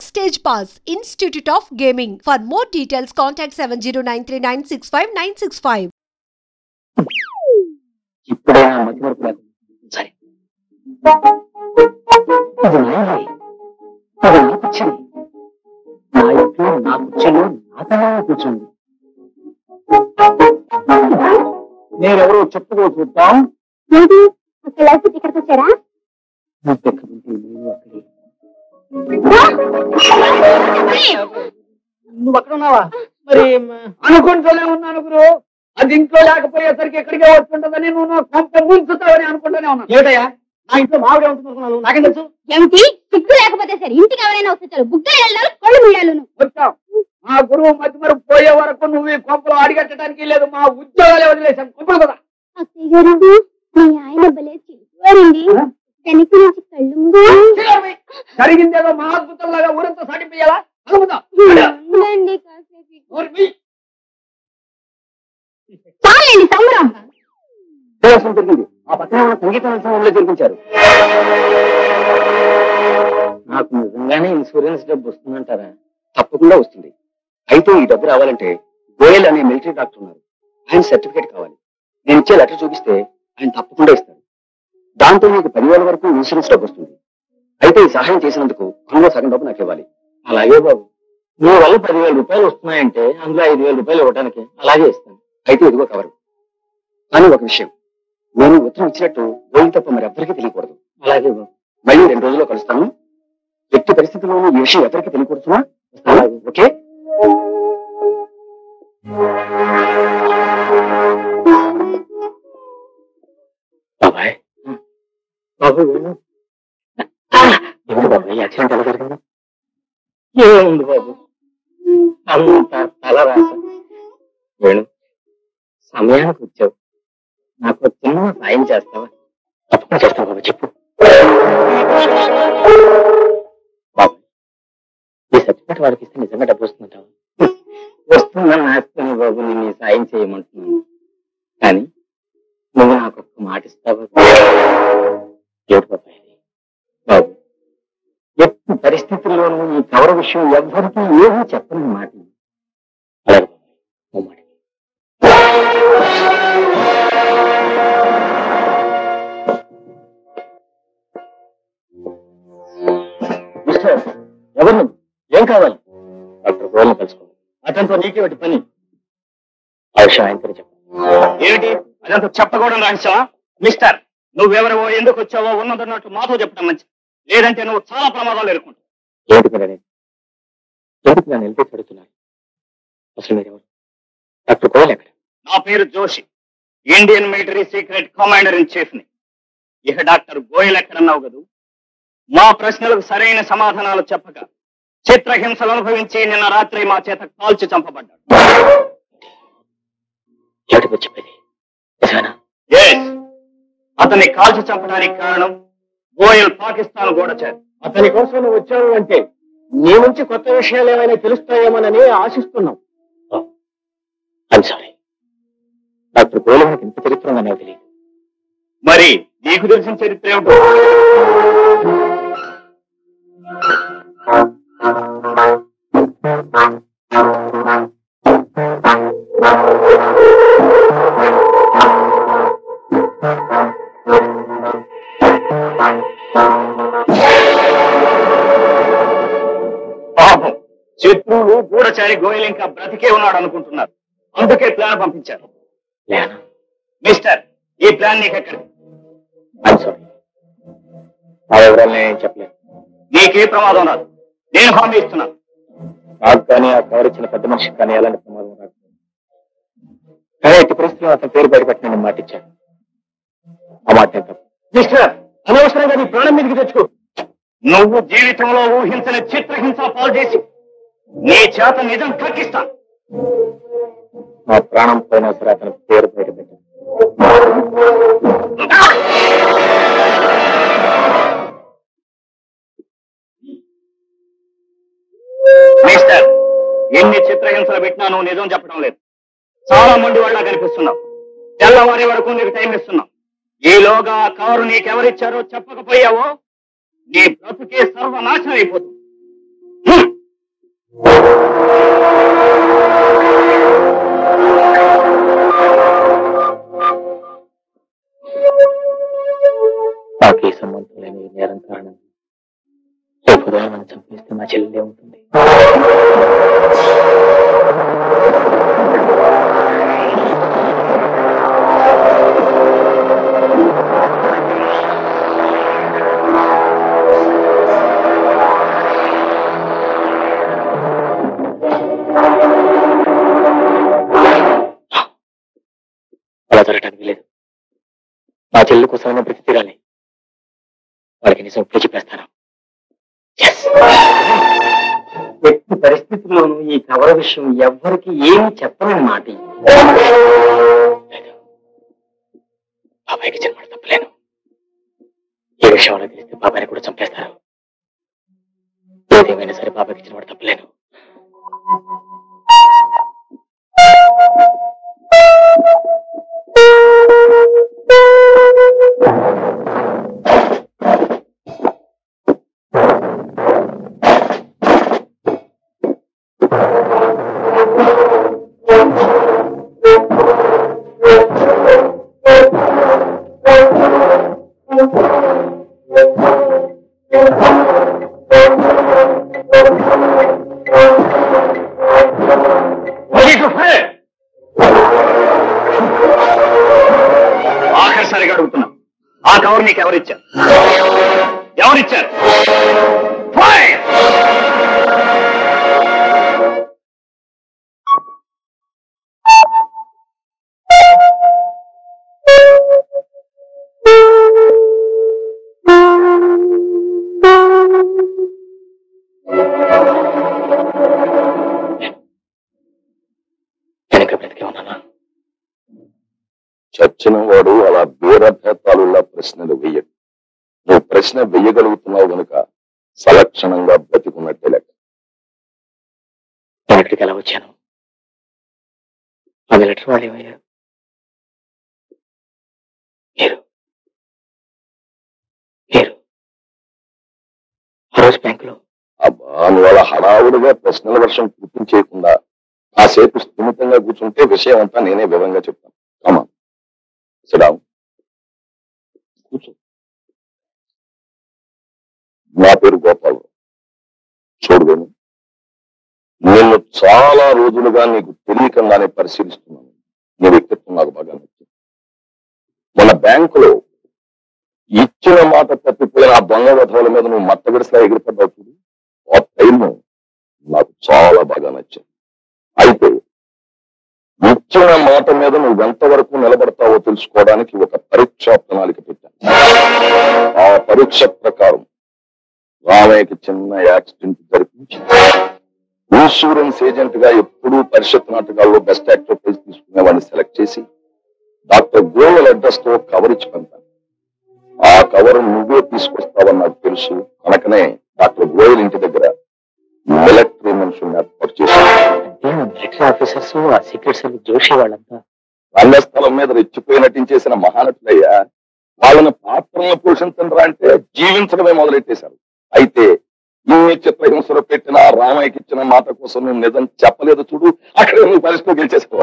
Backstage Pass, Institute of Gaming. For more details, contact 7093965965. ఇప్పుడైనా మధ్యవర్తి సరే అది నాయే అది నా కూర్చుంది నా ఇంట్లో నా కూర్చుని నాతనే కూర్చుంది నేనెవరో చెప్పుకో చూద్దాం ఇక్కడికి వచ్చారా నువ్వు అక్కడ ఉన్నావా మరి అనుకుంటూనే ఉన్నాను గురు అది ఇంట్లో లేకపోయేసరికి ఎక్కడికే వస్తుంటదని నువ్వు నా కొంత ముంచుతావని అనుకుంటూనే ఉన్నాను ఏటయ్యా నా ఇంట్లో మావిడే ఉంటున్నాను నాకేం తెలుసు ఏమిటి సిగ్గు లేకపోతే సరే ఇంటికి ఎవరైనా వస్తారు బుగ్గలు వెళ్ళాలి కొళ్ళు మిళ్ళాలు వచ్చావు మా గురువు మధ్య మరి పోయే వరకు నువ్వు ఈ కొంపలు అడిగట్టడానికి లేదు మా ఉద్యోగాలే వదిలేసాం కొంపలు కదా అత్తయ్య గారు మీ ఆయన భలే చిక్కువారండి వెనక నుంచి కళ్ళు జరిగిందేదో మా అద్భుతంలాగా ఊరంతా సాటిపోయాలా ఉండండి కాసేపు చాలండి సంబరం జరిగింది ఆ పక్కన సంగీత ఉత్సవంలో జరిపించారు నాకు నిజంగానే ఇన్సూరెన్స్ డబ్బు వస్తుందంటారా తప్పకుండా వస్తుంది అయితే ఈ డబ్బు రావాలంటే గోయల్ అనే మిలిటరీ డాక్టర్ ఉన్నారు ఆయన సర్టిఫికేట్ కావాలి నేను ఇచ్చే లెటర్ చూపిస్తే ఆయన తప్పకుండా ఇస్తారు దాంతో మీకు 10,000 వరకు ఇన్సూరెన్స్ డబ్బు వస్తుంది అయితే ఈ సహాయం చేసినందుకు అందులో సగం డబ్బు నాకు ఇవ్వాలి అలాగే బాబు నీ వల్ల 10,000 రూపాయలు వస్తున్నాయంటే అందులో 5,000 రూపాయలు ఇవ్వడానికి అలాగే ఇస్తాను అయితే ఇదిగో కవరు కానీ ఒక విషయం నేను ఉత్తరం ఇచ్చినట్టు గోయల్ తప్ప మరి ఎవరికీ తెలియకూడదు అలాగే మళ్ళీ 2 రోజుల్లో కలుస్తాను వ్యక్తి పరిస్థితుల్లోనూ ఈ విషయం ఎవరికి తెలియకూడదునా ఓకే బాబాయ్ బాబు ఎందుకు బాబాయ్ యాక్సిడెంట్ ఎలా జరిగింది ఏముంది బాబు అంత తల రాస వేణు సమయానికి వచ్చావు నాకు చిన్న సాయం చేస్తావా తప్పకుండా చేస్తావు బాబు చెప్పు బాబు ఈ సర్టిఫికేట్ వాళ్ళకి ఇస్తే నిజంగా డబ్బు వస్తుందంటావా వస్తుందని ఆస్తాను బాబు నేను ఈ సాయం చేయమంటున్నాను కానీ నువ్వు నాకు ఒక్క మాట ఇస్తావా ఏడు బాబాయ్ బాబు ఎప్పుడు పరిస్థితుల్లోనూ ఈ కవర విషయం ఎవ్వరికీ ఏమీ చెప్పని మాట అలాగే బాబాయ్ ఓ మాట ఎవరు ఏం కావాలి డాక్టర్ గోల్ని కలుసుకోవాలి అతనితో నీకే ఒకటి పని ఆ విషయం ఆయనతో చెప్పు ఏమిటి అదంతా చెప్పకూడదు రహస్యమా మిస్టర్ నువ్వెవరవో ఎందుకు వచ్చావో ఉన్నదన్నట్టు మాతో చెప్పడం మంచిది లేదంటే నువ్వు చాలా ప్రమాదాలు ఎదుర్కొంటావు ఏమిటి నన్ను నిలిపి పెడుతున్నారు అసలు మీరెవరు డాక్టర్ గోయల్ ఎక్కడ నా పేరు Joshi Indian military secret commander in chief ని ఇక డాక్టర్ గోయల్ ఎక్కడన్నావు కదూ మా ప్రశ్నలకు సరైన సమాధానాలు చెప్పక చిత్రహింసలు అనుభవించి నిన్న రాత్రి మా చేత కాల్చి చంపబడ్డాడు అతన్ని కాల్చి చంపడానికి కారణం గోయల్ పాకిస్తాన్ గూఢచారి అతని కోసం నువ్వు వచ్చావు అంటే నీ నుంచి కొత్త విషయాలు ఏమైనా తెలుస్తాయేమోనని ఆశిస్తున్నాం సారీ డాక్టర్ గోయల్ మనకి ఇంత చరిత్ర ఉందని నాకు తెలియదు మరి నీకు తెలిసిన చరిత్ర ఏమిటో శత్రువులు గూఢచారి గోయల్ ఇంకా బ్రతికే ఉన్నాడు అనుకుంటున్నారు అందుకే ప్లాన్ పంపించారు మిస్టర్ ఈ ప్లాన్ నీకెక్కడిది ఆ వివరాలు నేను చెప్పలేదు నీకే ప్రమాదం రాదు నేను హామీ ఇస్తున్నాను నాకు కానీ ఆ కవర్ ఇచ్చిన పెద్ద మనిషికి కానీ ఎలాంటి ప్రమాదం రాదు కానీ ఎట్టి పరిస్థితుల్లో అతని పేరు బయటపెట్టి నేను మాటిచ్చాను ఆ మాట మిస్టర్ అనవసరంగా నీ ప్రాణం మీదకి తెచ్చుకో నువ్వు జీవితంలో ఊహించని చిత్రహింస పాలు చేసి నీ చేత నిజం కక్కిస్తాను నా ప్రాణం పోయినా సరే అతని పేరు బయటపెట్టాను మిస్టర్ ఎన్ని చిత్రహింసలు పెట్టినా నువ్వు నిజం చెప్పడం లేదు చాలా మంది వాళ్ళ కనిపిస్తున్నావు తెల్లవారి వరకు నీకు టైం ఇస్తున్నావు ఈలోగా కవరు నీకెవరిచ్చారో చెప్పకపోయావో నీ బ్రతుకే సర్వనాశనం అయిపోతుంది చంపేస్తే మా చెల్లెలే ఉంటుంది. అలా జరగటానికి లేదు. మా చెల్లి కోసమైనా బ్రతి తీరాలి. వాళ్ళకి నిజం ఇప్పుడే చెప్పేస్తాను. ఎట్టి పరిస్థితుల్లోనూ ఈ కవర్ విషయం ఎవ్వరికి ఏమి చెప్పనని మాట. బాబాయ్కి జన్మ తప్పలేను. ఏ విషయం వాళ్ళకి తెలిస్తే బాబాయ్ని కూడా చంపేస్తారు. ఏదేమైనా సరే బాబాయ్కి జన్మ తప్పలేను. ఆఖరిసారిగా అడుగుతున్నా, ఆ కవర్ నీకు ఎవరిచ్చారు? ఎవరిచ్చారు? చచ్చిన వాడు అలా బేరభేతాలులా ప్రశ్నలు వెయ్యడు. నువ్వు ప్రశ్న వెయ్యగలుగుతున్నావు కనుక సలక్షణంగా బతికున్నట్టే లెక్క. నేను ఇక్కడికి ఎలా వచ్చాను? ఆ లెటర్ వాళ్ళు ఏమయ్యారు? మీరు ఆ రోజు బ్యాంకులో. అబ్బా, నువ్వు అలా హడావుడిగా ప్రశ్నల వర్షం గుర్తించేయకుండా కాసేపు స్థిమితంగా కూర్చుంటే విషయం అంతా నేనే వివరంగా చెప్తాను. అమ్మా సిడాం, కూర్చో. నా పేరు గోపాలరావు. చూడవేను, నేను చాలా రోజులుగా నీకు తెలియకుండానే పరిశీలిస్తున్నాను. నీ వ్యక్తిత్వం నాకు బాగా నచ్చింది. మన బ్యాంకులో ఇచ్చిన మాట తప్పిపోయిన ఆ దొంగ వధవుల మీద నువ్వు మట్టగడిసలా ఎగిరిపడ్డావు చూడు, ఆ ధైర్యం నాకు చాలా బాగా నచ్చింది. అయితే ఇచ్చిన మాట మీద నువ్వు ఎంతవరకు నిలబడతావో తెలుసుకోవడానికి ఒక పరీక్షా ప్రణాళిక పెట్టాను. ఆ పరీక్ష ప్రకారం రామయ్యకి చిన్న యాక్సిడెంట్ జరిపించి ఇన్సూరెన్స్ ఏజెంట్ గా ఎప్పుడూ పరిషత్ నాటకాల్లో బెస్ట్ యాక్టర్ ప్రైజ్ తీసుకునేవాడిని సెలెక్ట్ చేసి డాక్టర్ గోయల్ అడ్రస్ తో కవర్ ఇచ్చి పంపాను. ఆ కవర్ నువ్వే తీసుకొస్తావని నాకు తెలుసు కనుకనే డాక్టర్ గోయల్ ఇంటి దగ్గర మిలిటరీ మనుషుల్ని ఏర్పాటు చేశాను. మిలిటరీ ఆఫీసర్స్, ఆ సీక్రెట్ సర్వీస్ జోషి వాళ్ళంతా రంగస్థలం మీద రెచ్చిపోయి నటించేసిన మహానటులయ్యా. వాళ్ళని పాత్రలను పోషించరా అంటే జీవించడమే మొదలెట్టేశారు. అయితే ఇన్ని చిత్రహింసలు పెట్టిన రామయ్యకి ఇచ్చిన మాట కోసం నువ్వు నిజం చెప్పలేదు చూడు, అక్కడే నువ్వు పరిస్థితి గెలిచేసావు.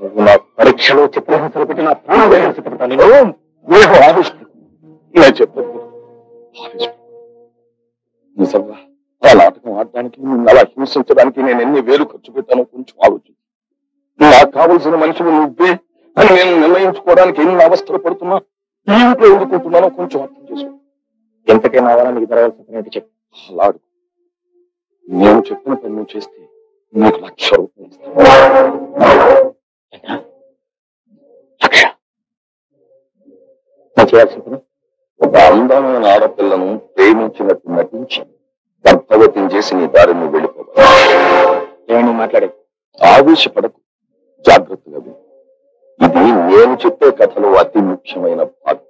నువ్వు నా పరీక్షలో చిత్రహింసలు పెట్టిన ప్రాణాలు నేను చెప్పదు నిజంగా ఆ నాటకం ఆడడానికి నిన్ను అలా హింసించడానికి నేను ఎన్ని వేలు ఖర్చు పెట్టానో కొంచెం ఆలోచించు. నాకు కావలసిన మనుషులు నువ్వే అని నేను నిర్ణయించుకోవడానికి ఎన్ని అవస్థలు పడుతున్నా ఇంట్లో ఎందుకుంటున్నానో కొంచెం అర్థం చేసుకో. ఎంతకైనా అవ్వాలని నీకు జరగాల్సిన చెప్పు. అలాడు నేను చెప్పిన పని నువ్వు చేస్తే నీకు 1,00,000 రూపాయలు ఇస్తాను. చేయాల్సిన పని ఒక అందమైన ఆడపిల్లను ప్రేమించినట్టు నటించి గర్భవతిని చేసి నీ దారి నువ్వు వెళ్ళిపోవాలి. నేను మాట్లాడేది ఆవేశపడకు, జాగ్రత్తగా విను. ఇది నేను చెప్పే కథలో అతి ముఖ్యమైన భాగం.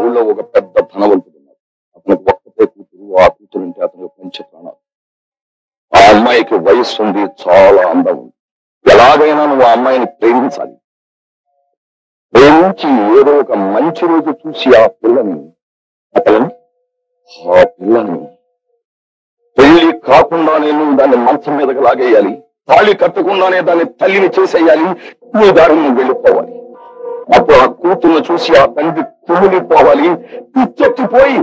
ఊళ్ళో ఒక పెద్ద ధనవంతుడు ఉన్నాడు. అతనికి ఒక్కతే కూతురు. ఆ కూతురుంటే అతనికి పంచ ప్రాణాలు. ఆ అమ్మాయికి వయస్సు ఉంది, చాలా అందం ఉంది. ఎలాగైనా నువ్వు ఆ అమ్మాయిని ప్రేమించాలి. ప్రేమించి ఏదో ఒక మంచి రోజు చూసి ఆ పిల్లని పెళ్లి కాకుండానే నువ్వు దాన్ని మంచం మీదకి లాగేయాలి. తాళి కట్టకుండానే దాన్ని తల్లిని చేసేయాలి. నీ దారి నువ్వు వెళ్ళిపోవాలి. అప్పుడు ఆ కూతుర్ను చూసి ఆ తండ్రి కుమిలిపోవాలి. పిచ్చెక్కిపోయి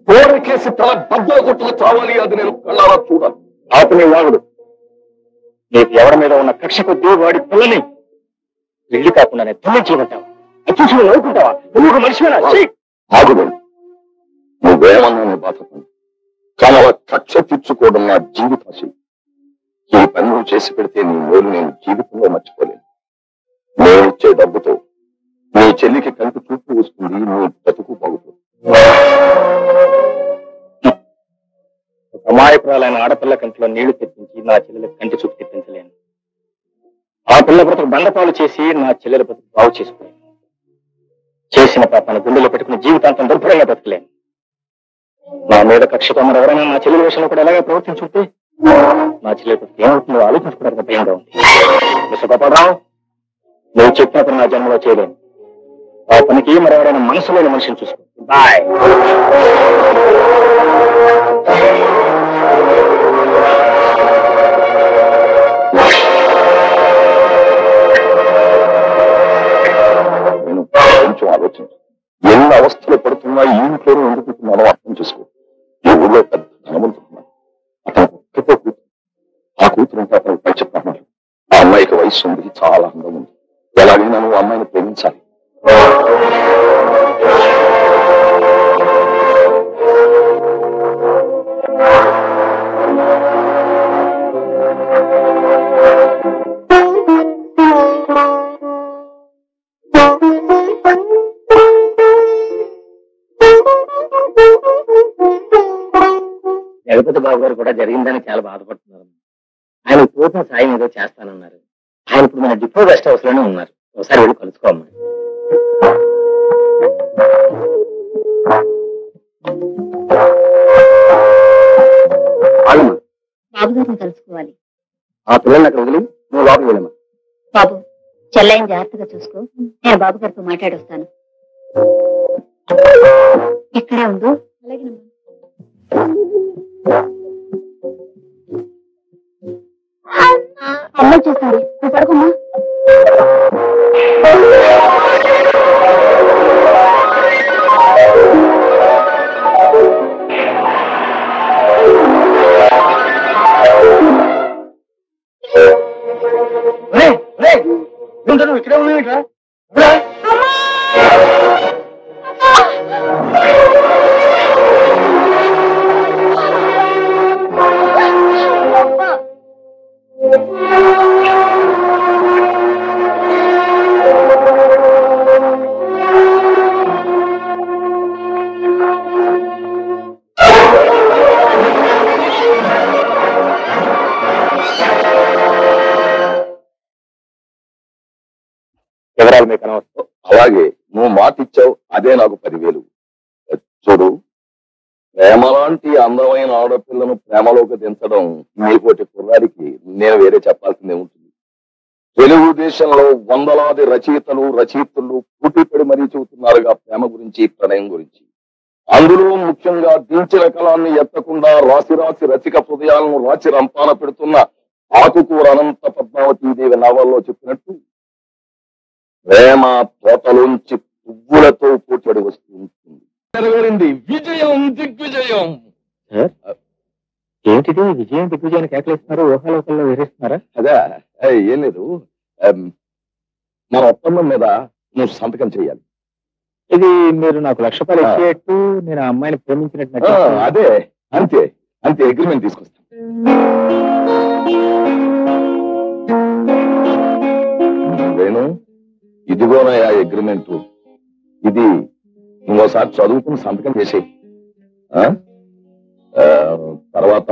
కోరికేసి తల బద్దలు కొట్టుకు చావాలి. అది నేను కళ్ళారా చూడాలి. ఆపని వాగుడు. నీకు ఎవరి మీద ఉన్న కక్ష కొద్దీ వాడి పిల్లని పెళ్లి కాకుండానే తొమ్మించమంటావా? చూసి నవ్వుకుంటావా? నువ్వు ఒక మనిషివేనా? ఆగుడు. నువ్వేమన్నా బాధపడి కానీ అలా కక్ష తీర్చుకోవడం నా జీవితాశ. ఈ పని నువ్వు చేసి పెడితే నీ మేలు నేను జీవితంలో మర్చిపోలేను. నేనిచ్చే డబ్బుతో నీ చెల్లికి కంటి చూపు వస్తుంది. నీ బతుకు బాగుతుంది. ఒక అమాయకురాలైన ఆడపిల్ల కంటిలో నీళ్లు తెప్పించి నా చెల్లెలకు కంటి చూపు తెప్పించలేను. ఆ పిల్ల బ్రతుకు బండపాలు చేసి నా చెల్లెల బ్రతుకు బాగు చేసుకోలేను. చేసిన పాపాన్ని గుండెలో పెట్టుకుని జీవితాంతం దుర్భరంగా బతకలేను. నా మీద కక్షతో మరి ఎవరైనా నా చెల్లెల విషయంలో కూడా ఎలాగే ప్రవర్తించుంటే నా చెల్లెల బ్రతుకు ఏమవుతుందో ఆలోచించుకోవడానికి భయంగా ఉంది. మిస్టర్ గోపాలరావు, నువ్వు చెప్పినప్పుడు నా జన్మలో చేయలేను. ఆ పనికి మరెవరైనా మనసులోని మనిషిని చూసుకో. బాయ్. కొంచెం ఆలోచించు. ఎన్ని అవస్థలు పడుతున్నా ఈ ఇంట్లోనే ఎందుకుంటున్నానో అర్థం చేసుకో. ఈ ఊళ్ళో పెద్ద ధనవంతుకున్నాను. అతను ఒక్కతో కూతురు. ఆ కూతురుంటే అతను పై చెప్పాను. ఆ అమ్మాయికి వయసు ఉంది, చాలా అందం ఉంది. ఎలాగైనా నువ్వు అమ్మాయిని ప్రేమించాలి. జగపతి బాబు గారు కూడా జరిగిందని చాలా బాధపడుతున్నారు. ఆయన పూర్ణ సాయం ఏదో చేస్తానన్నారు. ఆయన ఇప్పుడు మన డిపో గెస్ట్ హౌస్ లోనే ఉన్నారు. ఒకసారి వెళ్ళి కలుసుకోమ్మా. బాబు గారిని కలుసుకోవాలి. ఆ పిల్లల్ని అక్కడ వదిలి నువ్వు లోపలికి వెళ్ళమ్మా. బాబు, చెల్లయ్యని జాగ్రత్తగా చూసుకో. నేను బాబు గారితో మాట్లాడొస్తాను. ఇక్కడే ఉండు. అలాగేనమ్మా. అమ్మ చూస్తాను. నువ్వు పడుకోమ్మా. నువ్వు ఇక్కడే ఉన్నాయిట్రా. వివరాలు మీకు అనవసరం. అలాగే నువ్వు మాట ఇచ్చావు, అదే నాకు 10,000. చూడు, ప్రేమ లాంటి అందమైన ఆడపిల్లను ప్రేమలోకి దించడం నీకోటి కుర్రాడికి నేను వేరే చెప్పాల్సిందే ఉంటుంది. తెలుగుదేశంలో వందలాది రచయితలు పుట్టిపడి మరీ చెబుతున్నారుగా ప్రేమ గురించి, ప్రణయం గురించి. అందులో ముఖ్యంగా దించిన కళాన్ని ఎత్తకుండా రాసి రసిక హృదయాలను రాచి రంపాన పెడుతున్న ఆకుకూర అనంత పద్మావతీదేవి నవల్లో చెప్పినట్టు ప్రేమ తోటలోంచి పువ్వులతో పోటడి వస్తూ ఉంటుంది. నెరవేరింది. విజయం, దిగ్విజయం. ఏంటిది విజయం దిగ్విజయాన్ని కేకలేస్తున్నారు? ఊహాలోకంలో వేరేస్తున్నారా? అదే, ఏం లేదు. మన ఒప్పందం మీద నువ్వు సంతకం చేయాలి. ఇది మీరు నాకు ₹1,00,000 ఇచ్చేట్టు నేను ఆ అమ్మాయిని ప్రేమించినట్టు. అదే, అంతే అంతే. అగ్రిమెంట్ తీసుకొస్తాను. వేణు, ఇదిగోనయా అగ్రిమెంట్. ఇది ఇంకోసారి చదువుకుని సంతకం చేసేయి. తర్వాత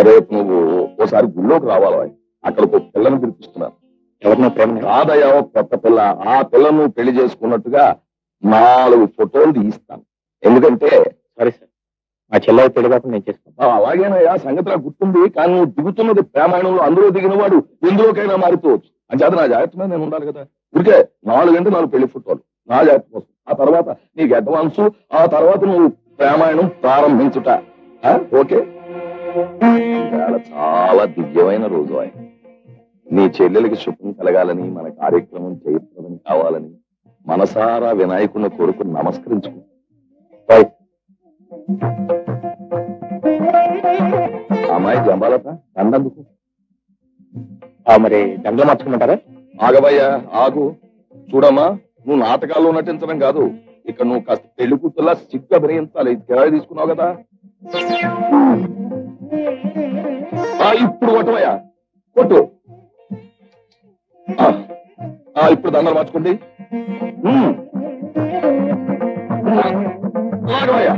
రేపు నువ్వు ఓసారి గుళ్ళోకి రావాలి. అక్కడ ఒక పిల్లని పిలిపిస్తున్నాను. ఎవరినో ప్రేమ రాదయ్యా, కొత్త పిల్ల. ఆ పిల్లను నువ్వు పెళ్లి చేసుకున్నట్టుగా 4 ఫోటోలు తీయిస్తాను. ఎందుకంటే సరే సార్, మా చెల్లె పెళ్లి కాకుండా నేను చేస్తాను. అలాగేనయ్యా, సంగతి నాకు గుర్తుంది. కానీ నువ్వు దిగుతున్నది ప్రేమాయణంలో. అందులో దిగిన వాడు ఎందులోకైనా మారిపోవచ్చు. అంచేత నా జాగ్రత్త మీద నేను ఉండాలి కదా. ఊరికే 4 పెళ్లి ఫోటోలు నా జాగ్రత్త కోసం. ఆ తర్వాత నీకు అడ్వాన్సు, ఆ తర్వాత నువ్వు ప్రేమాయణం ప్రారంభించుట. ఓకే? చాలా దివ్యమైన రోజు. నీ చెల్లెలకి శుభం కలగాలని, మన కార్యక్రమం చేయత్రదని కావాలని మనసారా వినాయకుని కోరుకుని నమస్కరించుకో. అమ్మాయి జంబాలత దండందుకు మరి దండలు మార్చుకోమంటారా? ఆగబయ్యా ఆగు. చూడమ్మా, నువ్వు నాటకాల్లో నటించడం కాదు, ఇక్కడ నువ్వు కాస్త పెళ్లి కూతుర్లా సిగ్గు అభినయించాలి. కిరాయి తీసుకున్నావు కదా. ఇప్పుడు కొట్టవయ్యా, కొట్టు. ఇప్పుడు దండలు మార్చుకోండి. ఆగవయ్యా,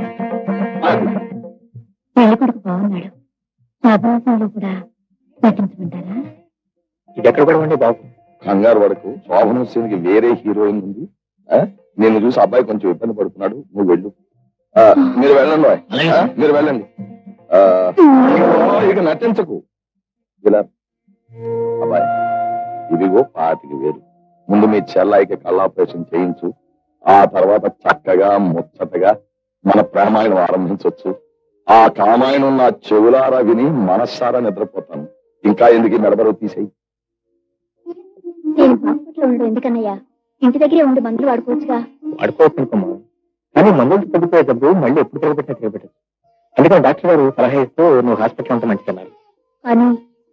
పెళ్లి కొడుకు బాగున్నాడు, సభాసంలో కూడా నటించమంటారా? ఇది ఎక్కడ పడవండి బాబు. కంగారు వరకు శోభనం సీన్కి వేరే హీరోయిన్ ఉంది. నేను చూసి అబ్బాయి కొంచెం ఇబ్బంది పడుతున్నాడు, నువ్వు వెళ్ళు. మీరు వెళ్ళండి, మీరు వెళ్ళండి. ఇక నటించకు. ఇలా అబ్బాయి, ఇదిగో 25,000. ముందు మీ చెల్లాయికి కళ్ళాపరేషన్ చేయించు. ఆ తర్వాత చక్కగా ముచ్చటగా మన ప్రేమాయణం ఆరంభించవచ్చు. ఆ కామాయణం నా చెవులారా విని మనస్సారా నిద్రపోతాను. ఇంకా ఎందుకు మెడబరువు తీసేయి. నేను హాస్పిటల్లో ఉండడం ఎందుకన్నయ్యా? ఇంటి దగ్గరే ఉండి మందులు వాడుకోవచ్చుగా. వాడుకోవచ్చునుకోమ్మా, కానీ మందులు తగ్గిపోయేటప్పుడు మళ్ళీ ఎప్పుడు తిరగబెట్టినా తిరగబెట్టదు. అందుకని డాక్టర్ గారు సలహా ఇస్తూ నువ్వు హాస్పిటల్ అంతా మంచిదన్నారు. కానీ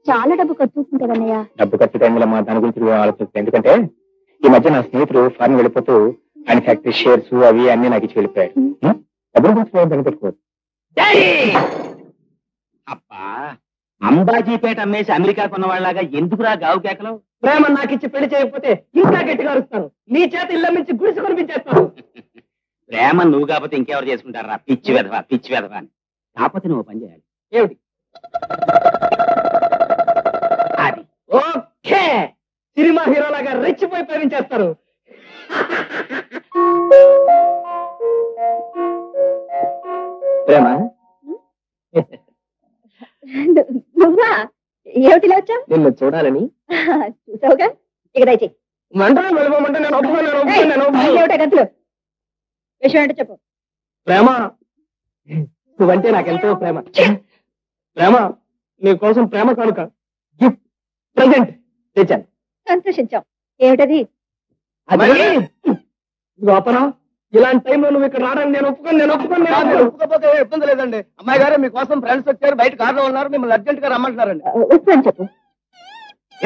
చాలా డబ్బు ఖర్చు అవుతుంది కదన్నయ్యా. డబ్బు ఖర్చు టైంలో మా దాని గురించి ఆలోచిస్తాను. ఎందుకంటే ఈ మధ్య నా స్నేహితులు ఫారెన్ వెళ్ళిపోతూ ఆయన ఫ్యాక్టరీ షేర్స్ అవి అన్ని నాకు ఇచ్చి వెళ్ళిపోయాడు. డబ్బుల గురించి కనిపెట్టుకోవచ్చు. అబ్బా, అంబాజీపేట అమ్మేసి అమెరికా కొన్నవాళ్ళగా ఎందుకురా గావు కేకలు? ప్రేమ నాకు ఇచ్చి పెళ్లి చేయకపోతే ఇంకా గట్టిగా అరుస్తాను. నీ చేత ఇళ్ళ నుంచి గుడిసి కొనిపించేస్తాను. ప్రేమ నువ్వు కాకపోతే ఇంకెవరు చేసుకుంటారా? పిచ్చి వెధవా, పిచ్చి వెధవా అని. కాకపోతే నువ్వు పని చేయాలి. ఏమిటి? అది ఓకే, సినిమా హీరోలాగా రెచ్చిపోయి ప్రేమించేస్తారు. ప్రేమ నువ్వా? ఏమిటిలా వచ్చావు? నిన్ను చూడాలని. చూసావుగా, ఇక దయచేయి. వెంటనే వెళ్ళిపోమంటే నేను ఏమిటా గంతులు? విషయం ఏంటో చెప్పు. ప్రేమ, నువ్వంటే నాకెంతో ప్రేమ. ప్రేమ, నీకోసం ప్రేమ కానుక గిఫ్ట్ ప్రెజెంట్ తెచ్చాను. సంతోషించాం. ఏమిటది? గోపన, ఇలాంటి టైంలో నువ్వు ఇక్కడ రావడానికి నేను ఒప్పుకోకపోతే ఇబ్బంది లేదండి. అమ్మాయి గారు మీకోసం ఫ్రెండ్స్ వచ్చారు, బయట కార్లో ఉన్నారు, మిమ్మల్ని అర్జెంట్ గా రమ్మంటున్నారండి. వస్తాను చెప్పు.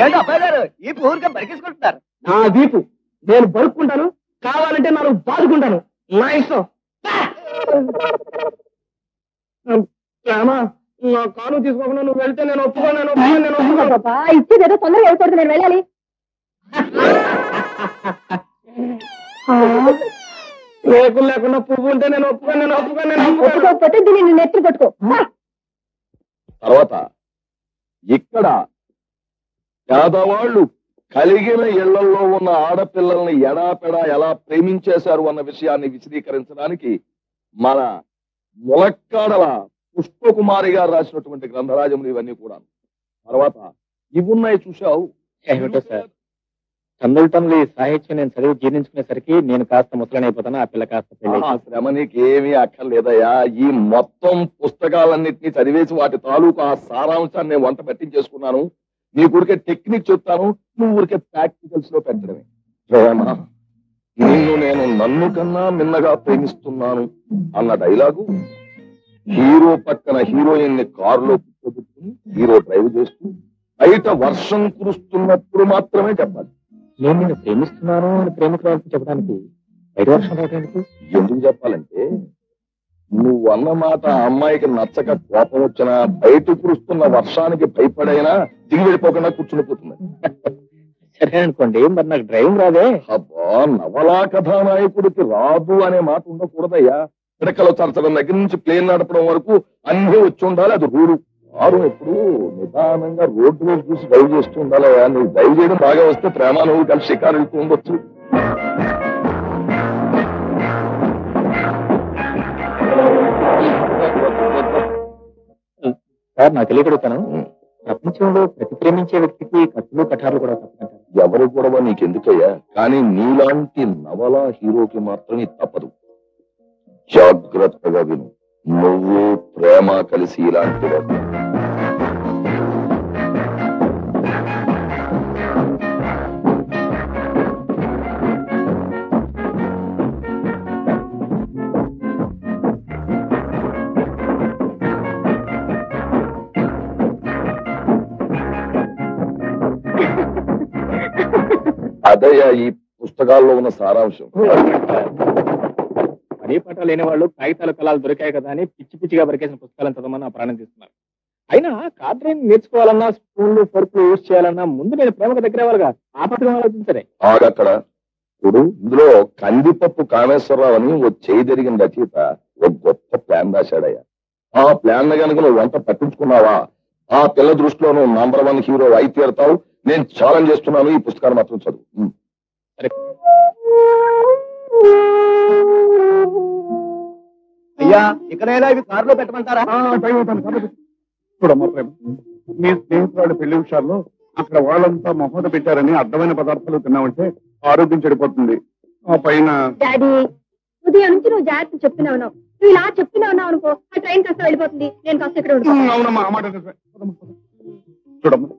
ఏంటి అబ్బాయి గారు ఈ ఊరికే బరికేసుకుంటున్నారు? నా వీపు నేను బరుక్కుంటాను, కావాలంటే నాకు బాదుకుంటాను. నా ఇష్టం. ప్రేమ, నా కాను తీసుకోకుండా నువ్వు వెళ్తే నేను ఒప్పుకోను. ఇచ్చేదేదో తొందరగా వెళ్ళకూడదు, నేను వెళ్ళాలి. రేకులు లేకుండా పువ్వు ఉంటే నేను ఒప్పుకోకపోతే దీన్ని నెత్తి పట్టుకో. తర్వాత ఇక్కడ పేదవాళ్లు కలిగిన ఇళ్లలో ఉన్న ఆడపిల్లల్ని ఎడాపెడా ఎలా ప్రేమించేశారు అన్న విషయాన్ని విశదీకరించడానికి మన ములక్కాడల పుష్పకుమారి గారు రాసినటువంటి గ్రంథరాజములు ఇవన్నీ కూడా. తర్వాత ఇవున్నాయి చూశావు. ఏమిటో సార్, తమిళ సాహిత్యం నేను చదివి జీర్ణించుకునేసరికి నేను కాస్త ముసలనైపోతాను, ఆ పిల్ల కాస్త పెళ్లి. శ్రమ నీకేమీ అక్కర్లేదయ్యా. ఈ మొత్తం పుస్తకాలన్నింటినీ చదివేసి వాటి తాలూకు ఆ సారాంశాన్ని నేను వంట పట్టించేసుకున్నాను. నీ ఊరికే టెక్నిక్ చెప్తాను, నువ్వు ఊరికే ప్రాక్టికల్స్ లో పెట్టడమే. ప్రేమ, నిన్ను నేను నన్ను కన్నా మిన్నగా ప్రేమిస్తున్నాను అన్న డైలాగు హీరో పక్కన హీరోయిన్ ని కారులో కూర్చోబెట్టుకుని హీరో డ్రైవ్ చేస్తూ బయట వర్షం కురుస్తున్నప్పుడు మాత్రమే చెప్పాలి. నేను నిన్ను ప్రేమిస్తున్నాను అని ప్రేమికురాలకు చెప్పడానికి బయట వర్షం రావడానికి ఎందుకు చెప్పాలంటే, నువ్వు అన్నమాట అమ్మాయికి నచ్చక కోపం వచ్చినా బయట కురుస్తున్న వర్షానికి భయపడైనా దిగి వెళ్ళిపోకుండా కూర్చుని పోతుంది. సరే అనుకోండి, మరి నాకు డ్రైవింగ్ రాదే. అబ్బా, నవలా కథానాయకుడికి రాదు అనే మాట ఉండకూడదయ్యా. పిడకలు చరచడం దగ్గర నుంచి ప్లేన్ నడపడం వరకు అన్ని వచ్చి ఉండాలి. అది రూలు. కారు ఎప్పుడు నిదానంగా రోడ్డు మీద చూసి డ్రైవ్ చేస్తూ ఉండాలయ్యా. నువ్వు డ్రైవ్ చేయడం బాగా వస్తే ప్రేమ నువ్వు కలిసి షికారు వెళ్తూ ఉండొచ్చు. సార్, నాకు తెలియగలుగుతాను, ప్రపంచంలో ప్రతి ప్రేమించే వ్యక్తికి కత్తులు కఠార్లు కూడా తప్పదంటారు. ఎవరు కూడా నీకెందుకయ్యా, కానీ నీలాంటి నవలా హీరోకి మాత్రమే తప్పదు. జాగ్రత్తగా విను. నువ్వు ప్రేమ కలిసి ఇలాంటి ఏంటయ్యా ఈ పుస్తకాల్లో ఉన్న సారాంశం? పని పాట లేని వాళ్ళు కాగితాలు కళాలు దొరికాయి కదా అని పిచ్చి పిచ్చిగా బరికేసిన పుస్తకాలను చదవమని నా ప్రాణం తీస్తున్నారు. అయినా కార్ డ్రైవింగ్ నేర్చుకోవాలన్నా స్పూన్లు ఫోర్కులు యూజ్ చేయాలన్నా ముందు నేను ప్రేమకు దగ్గర వాళ్ళగా ఆ పథకం ఆలోచించరే. ఆగక్కడ ఇప్పుడు ఇందులో కందిపప్పు కామేశ్వరరావు అని ఓ చేయి జరిగిన రచయిత ఒక గొప్ప ప్లాన్ రాశాడయ్యా. ఆ ప్లాన్ కనుక నువ్వు వంట పట్టించుకున్నావా ఆ పిల్ల దృష్టిలో నువ్వు నంబర్ 1 హీరో అయి తీరుతావు. నేను ఛాలెంజ్ చేస్తున్నాను, ఈ పుస్తకాన్ని మాత్రం చదువు. అయ్యా ఇకనైనా ఇవి కారులో పెట్టమంటారా? చూడమ్మా ప్రేమ, మీ స్నేహితురాడు పెళ్లి విషయాల్లో అక్కడ వాళ్ళంతా మొహోద పెట్టారని అర్థమైన పదార్థాలు తిన్నామంటే ఆరోగ్యం చెడిపోతుంది. ఆ పైన డాడీ ఉదయం నుంచి నువ్వు జాగ్రత్త చెప్తూనే ఉన్నావు. నువ్వు ఇలా చెప్తూనే ఉన్నావు అనుకో, ఆ ట్రైన్ కాస్త వెళ్ళిపోతుంది, నేను కాస్త ఇక్కడ ఉంటాను. అవునమ్మా, ఆ మాట నిజమే. చూడమ్మా,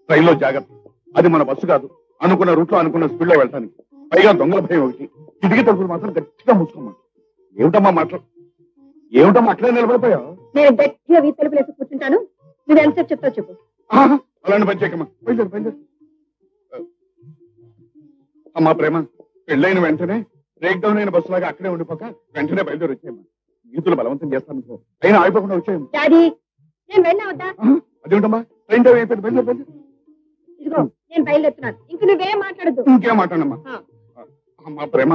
ట్రైన్లో జాగ్రత్త. అది మన బస్సు కాదు, అనుకున్న రూట్ లో అనుకున్న స్పీడ్ లో వెళ్ళటానికి. పైగా దొంగల భయం ఒకటి. కిటికీ తలుపులు మాత్రం గట్టిగా మూసుకోమ్మా. ఏమిటమ్మా అట్లే నిలబడిపోయావు? నేను గట్టిగా వీధి తలుపులు వేసి కూర్చుంటాను, నువ్వు ఎంతసేపు చెప్తావు చెప్పు. అలాంటి పని చేయకమ్మా. బయలుదేరు. అమ్మా ప్రేమ, పెళ్ళైన వెంటనే బ్రేక్ డౌన్ అయిన బస్సు లాగా అక్కడే ఉండిపోక వెంటనే బయలుదేరి వచ్చాయమ్మా. గీతులు బలవంతం చేస్తాను, అయినా ఆగిపోకుండా వచ్చాయమ్మా. డాడీ నేను వెళ్ళినా వద్దా? అదేమిటమ్మా, ట్రైన్ టైం అయిపోయింది. బయలుదేరు. ఇదిగో నేను బయలుదేరుతున్నాను, ఇంక నువ్వేం మాట్లాడద్దు. ఇంకేం మాట్లాడమ్మా. అమ్మా ప్రేమ,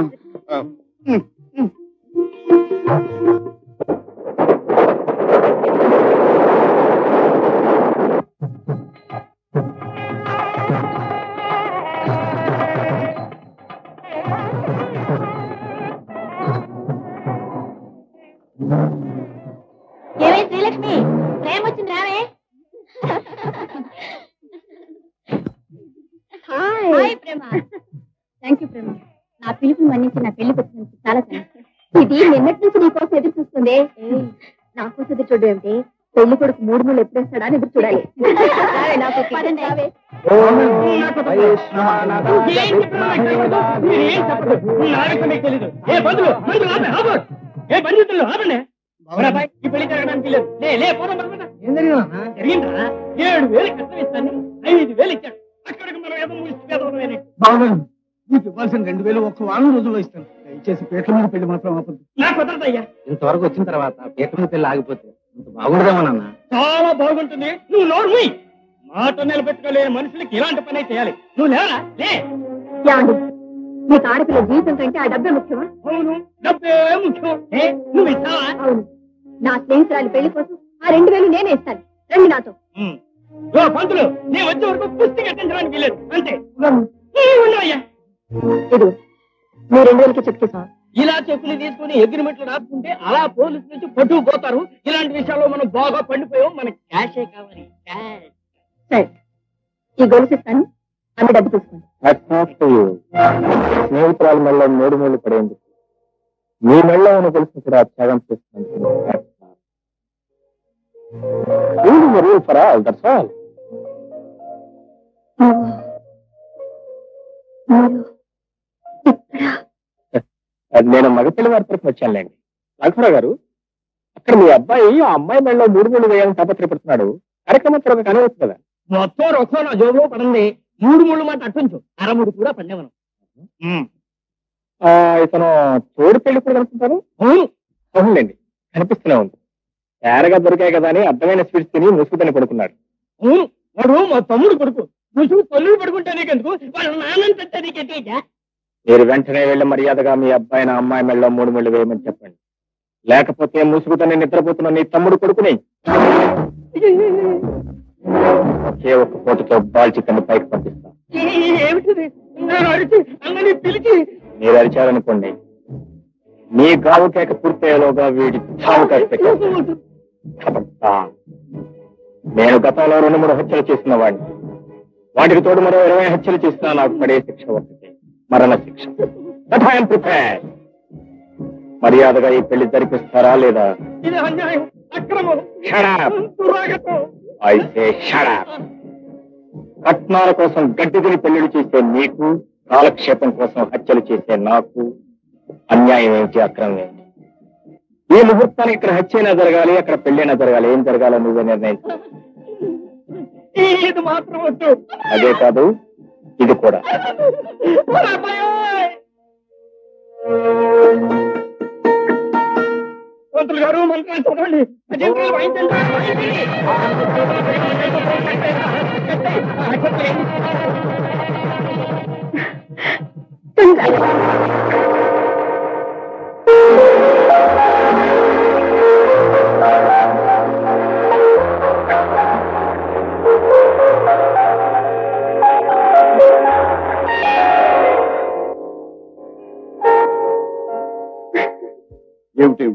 ఏమే శ్రీలక్ష్మి, ప్రేమ వచ్చింది రావే. Hi Prema. థ్యాంక్ యూ ప్రేమ, నా పిలుపుని మన్నించి నా పెళ్లికి వచ్చినందుకు చాలా థ్యాంక్స్. ఇది నిన్నటి నుంచి నీ కోసం ఎదురు చూస్తుంది. నా కోసం ఎదురు చూడడం ఏమిటి, పెళ్లి కొడుకు 3 మూడు ఎప్పుడు వేస్తాడా అని ఎదురు చూడాలి. ఈ పెళ్లి జరగడానికి లేదు. 7,000 కష్టం ఇస్తాను, 5,000 ఇచ్చాడు. అక్కడికి మనం ఏదో మీకు ఇవ్వాల్సిన 2,000 ఒక్క వారం రోజుల్లో ఇస్తాను. దయచేసి పీటల మీద పెళ్లి మాత్రం ఆపద్దు. నాకు కుదరదయ్యా. ఇంతవరకు వచ్చిన తర్వాత పీటల మీద పెళ్లి ఆగిపోతే ఇంత బాగుండదేమో నాన్న. చాలా బాగుంటుంది. నువ్వు నోరు మూయి. మాట నిలబెట్టుకోలేని మనుషులకి ఇలాంటి పని చేయాలి. నువ్వు లేవరా? లే. నీకు ఆడపిల్ల జీవితం కంటే ఆ డబ్బే ముఖ్యమా? అవును, డబ్బే ముఖ్యం. నువ్వు ఇస్తావా? అవును, నా స్నేహితురాలి పెళ్లి కోసం ఆ 2,000 నేనే ఇస్తాను. రండి నాతో. పంతులు, నేను వచ్చే వరకు పుస్తకం కట్టించడానికి లేదు. అంతే. ఉండవయ్యా. ఇది మీ 2,000కి చెక్ చేసావా? ఇలా చెప్పులు తీసుకుని అగ్రిమెంట్లు రాసుకుంటే అలా పోలీసు నుంచి పట్టుకుపోతారు. ఇలాంటి విషయాల్లో మనం బాగా పండిపోయాం. మనకి క్యాషే కావాలి. సరే, ఈ గొలుసు ఇస్తాను, అన్ని డబ్బు తీసుకోండి. స్నేహితురాల మెళ్ళ 3 మూడు పడేందుకు మీ మెళ్ళ ఉన్న గొలుసు కూడా త్యాగం చేస్తున్నాను. నేను మగపిల్లి వారి తరఫున వచ్చానులేండి. రాఘవరావు గారు, అక్కడ మీ అబ్బాయి ఆ అమ్మాయి మెళ్ళలో 3 మూడు వేయాలని తాపత్రయపడుతున్నాడు. కార్యక్రమం త్వరగా కనవచ్చు కదా. మొత్తం రొక్కం నా జోబులో పడింది. 3 మూడు మాట అట్టుంచు, 6 కూడా పండేవను. ఇతను తోడు పెళ్లి కూడా కనుకుంటారు. అవునులేండి, కనిపిస్తూనే ఉంది. తేరగా దొరికాయి కదా అని అర్థమైన స్వీట్స్ తిని ముసుగుతని పడుకున్నాడు. అవును, వాడు మా తమ్ముడు కొడుకు. ముసుగు తల్లుడు పడుకుంటే నీకెందుకు, వాళ్ళ నాన్నంటే నీకెందుకు? మీరు వెంటనే వెళ్ళి మర్యాదగా మీ అబ్బాయిని అమ్మాయి మెళ్ళలో 3 మూడు వేయమని చెప్పండి. లేకపోతే ముసుగుతని నిద్రపోతున్న నీ తమ్ముడు కొడుకుని ఒకే ఒక్క పోటుతో బాల్చి తన పైకి పంపిస్తా. మీరు అరిచారనుకోండి, మీ గావు కేక పూర్తయ్యేలోగా వీడి చావు కాసి నేను గతంలో 2 3 హత్యలు చేసిన వాడిని. వాటికి తోడు మరో 20 హత్యలు చేసినా నాకు పడే శిక్ష ఒకటి, మరణ శిక్ష. మర్యాదగా ఈ పెళ్లి జరిపిస్తారా లేదా? కట్నాల కోసం గడ్డి తిని పెళ్లిళ్ళు చేసే నీకు, కాలక్షేపం కోసం హత్యలు చేసే నాకు అన్యాయం ఏమిటి, అక్రమం ఏమిటి? ఈ ముహూర్తానికి ఇక్కడ హత్యైనా జరగాలి, అక్కడ పెళ్ళైనా జరగాలి. ఏం జరగాలో నువ్వే నిర్ణయించు. అదే కాదు, ఇది కూడా. పంతులు గారు మంత్రాలు చూడండి, భజంత్రులు వాయించండి.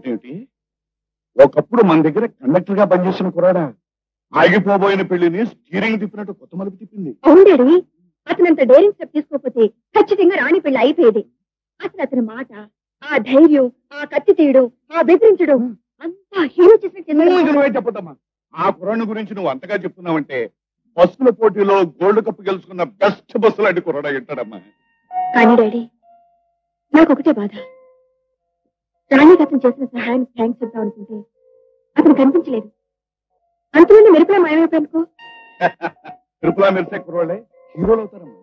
ఏమిటి ఒకప్పుడు మన దగ్గర కండక్టర్ గా పనిచేసిన కురాడా ఆగిపోబోయిన పెళ్లిని స్టీరింగ్ తిప్పినట్టు కొత్త మలుపు తిప్పింది. అవును డాడీ, అతనంత డేరింగ్ స్టెప్ తీసుకోకపోతే ఖచ్చితంగా రాణి పెళ్లి అయిపోయేది. అసలు అతని మాట, ఆ ధైర్యం, ఆ కత్తి తీయడం, ఆ బెదిరించడం అంతా హీరో చేసిన చెప్పదమ్మా. ఆ కురాడు గురించి నువ్వు అంతగా చెప్తున్నావంటే బస్సుల పోటీలో గోల్డ్ కప్ గెలుచుకున్న బెస్ట్ బస్సులు అంటే కురాడా ఉంటాడమ్మా. కానీ డాడీ, నాకు ఒకటే బాధ. రాణికి అతను చేసిన సహాయానికి థ్యాంక్స్ చెప్తాం అనుకుంటే అతను కనిపించలేదు. అంతలోనే మెరుపులా మాయమైపోయానుకో. మెరుపులా మెరిసే కుర్రాళ్ళే హీరోలు అవుతారమ్మా.